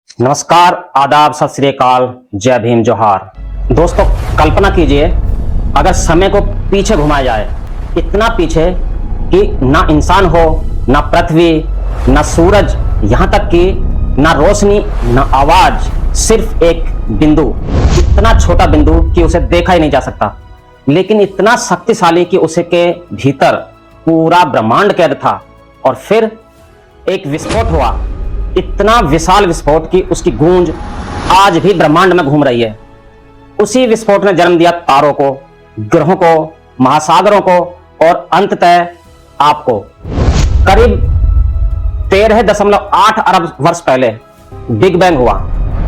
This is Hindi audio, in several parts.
नमस्कार, आदाब, सत श्री अकाल, जय भीम, जोहार। दोस्तों, कल्पना कीजिए अगर समय को पीछे घुमाया जाए, इतना पीछे कि ना इंसान हो, ना पृथ्वी, ना सूरज, यहां तक कि ना रोशनी, ना आवाज, सिर्फ एक बिंदु, इतना छोटा बिंदु कि उसे देखा ही नहीं जा सकता, लेकिन इतना शक्तिशाली कि उसे के भीतर पूरा ब्रह्मांड कैद था। और फिर एक विस्फोट हुआ, इतना विशाल विस्फोट कि उसकी गूंज आज भी ब्रह्मांड में घूम रही है। उसी विस्फोट ने जन्म दिया तारों को, ग्रहों को, महासागरों को और अंततः आपको। करीब 13.8 अरब वर्ष पहले बिग बैंग हुआ,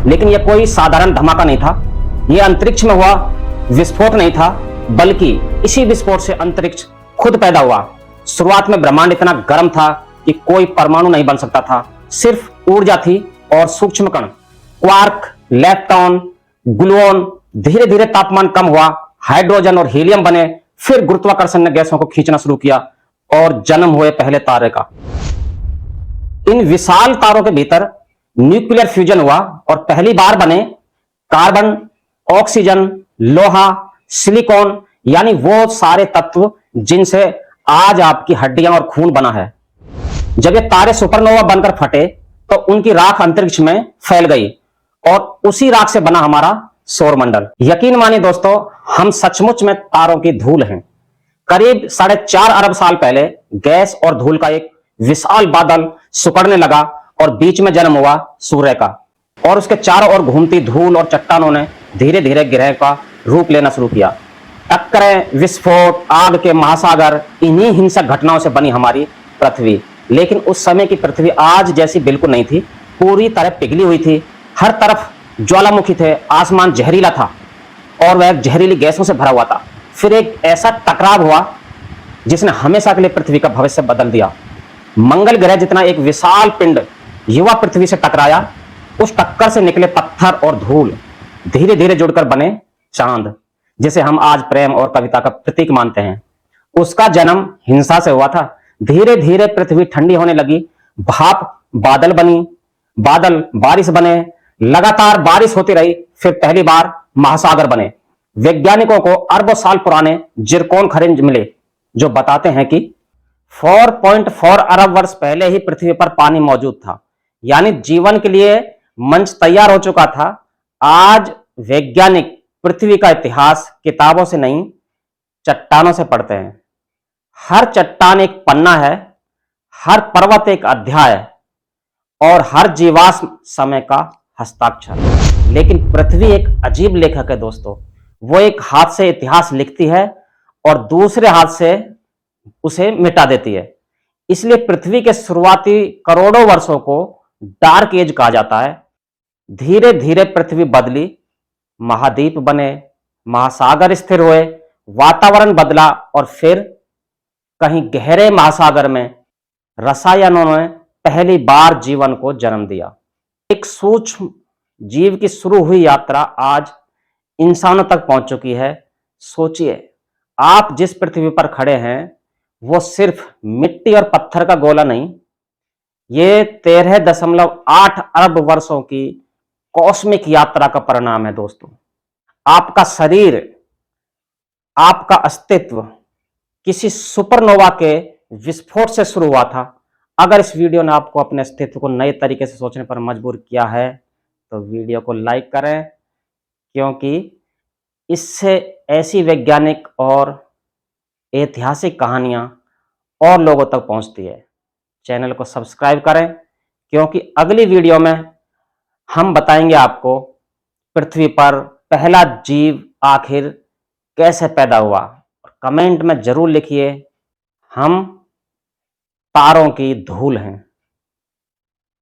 लेकिन यह कोई साधारण धमाका नहीं था। यह अंतरिक्ष में हुआ विस्फोट नहीं था, बल्कि इसी विस्फोट से अंतरिक्ष खुद पैदा हुआ। शुरुआत में ब्रह्मांड इतना गर्म था कि कोई परमाणु नहीं बन सकता था, सिर्फ ऊर्जा थी और सूक्ष्म कण, क्वार्क, लेप्टॉन, ग्लूऑन। धीरे धीरे तापमान कम हुआ, हाइड्रोजन और हीलियम बने, फिर गुरुत्वाकर्षण ने गैसों को खींचना शुरू किया और जन्म हुए पहले तारे का। इन विशाल तारों के भीतर न्यूक्लियर फ्यूजन हुआ और पहली बार बने कार्बन, ऑक्सीजन, लोहा, सिलिकॉन, यानी वो सारे तत्व जिनसे आज आपकी हड्डियां और खून बना है। जब ये तारे सुपरनोवा बनकर फटे तो उनकी राख अंतरिक्ष में फैल गई और उसी राख से बना हमारा सौरमंडल। यकीन मानिए दोस्तों, हम सचमुच में तारों की धूल हैं। करीब 4.5 अरब साल पहले गैस और धूल का एक विशाल बादल सिकुड़ने लगा और बीच में जन्म हुआ सूर्य का, और उसके चारों ओर घूमती धूल और चट्टानों ने धीरे धीरे ग्रह का रूप लेना शुरू किया। टक्करें, विस्फोट, आग के महासागर, इन्हीं हिंसक घटनाओं से बनी हमारी पृथ्वी। लेकिन उस समय की पृथ्वी आज जैसी बिल्कुल नहीं थी, पूरी तरह पिघली हुई थी। हर तरफ ज्वालामुखी थे, आसमान जहरीला था और वह जहरीली गैसों से भरा हुआ था। फिर एक ऐसा टकराव हुआ जिसने हमेशा के लिए पृथ्वी का भविष्य बदल दिया। मंगल ग्रह जितना एक विशाल पिंड युवा पृथ्वी से टकराया। उस टक्कर से निकले पत्थर और धूल धीरे धीरे जुड़कर बने चांद, जिसे हम आज प्रेम और कविता का प्रतीक मानते हैं। उसका जन्म हिंसा से हुआ था। धीरे धीरे पृथ्वी ठंडी होने लगी, भाप बादल बनी, बादल बारिश बने, लगातार बारिश होती रही। फिर पहली बार महासागर बने। वैज्ञानिकों को अरबों साल पुराने जिरकोन खनिज मिले जो बताते हैं कि 4.4 अरब वर्ष पहले ही पृथ्वी पर पानी मौजूद था, यानी जीवन के लिए मंच तैयार हो चुका था। आज वैज्ञानिक पृथ्वी का इतिहास किताबों से नहीं, चट्टानों से पढ़ते हैं। हर चट्टान एक पन्ना है, हर पर्वत एक अध्याय और हर जीवाश्म समय का हस्ताक्षर। लेकिन पृथ्वी एक अजीब लेखक है दोस्तों। वो एक हाथ से इतिहास लिखती है और दूसरे हाथ से उसे मिटा देती है। इसलिए पृथ्वी के शुरुआती करोड़ों वर्षों को डार्क एज कहा जाता है। धीरे धीरे पृथ्वी बदली, महाद्वीप बने, महासागर स्थिर हुए, वातावरण बदला और फिर कहीं गहरे महासागर में रसायनों ने पहली बार जीवन को जन्म दिया। एक सूक्ष्म जीव की शुरू हुई यात्रा आज इंसानों तक पहुंच चुकी है। सोचिए, आप जिस पृथ्वी पर खड़े हैं वो सिर्फ मिट्टी और पत्थर का गोला नहीं, ये 13.8 अरब वर्षों की कॉस्मिक यात्रा का परिणाम है दोस्तों। आपका शरीर, आपका अस्तित्व किसी सुपरनोवा के विस्फोट से शुरू हुआ था। अगर इस वीडियो ने आपको अपने अस्तित्व को नए तरीके से सोचने पर मजबूर किया है तो वीडियो को लाइक करें, क्योंकि इससे ऐसी वैज्ञानिक और ऐतिहासिक कहानियां और लोगों तक पहुंचती है। चैनल को सब्सक्राइब करें, क्योंकि अगली वीडियो में हम बताएंगे आपको पृथ्वी पर पहला जीव आखिर कैसे पैदा हुआ। कमेंट में जरूर लिखिए, हम तारों की धूल हैं।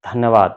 धन्यवाद।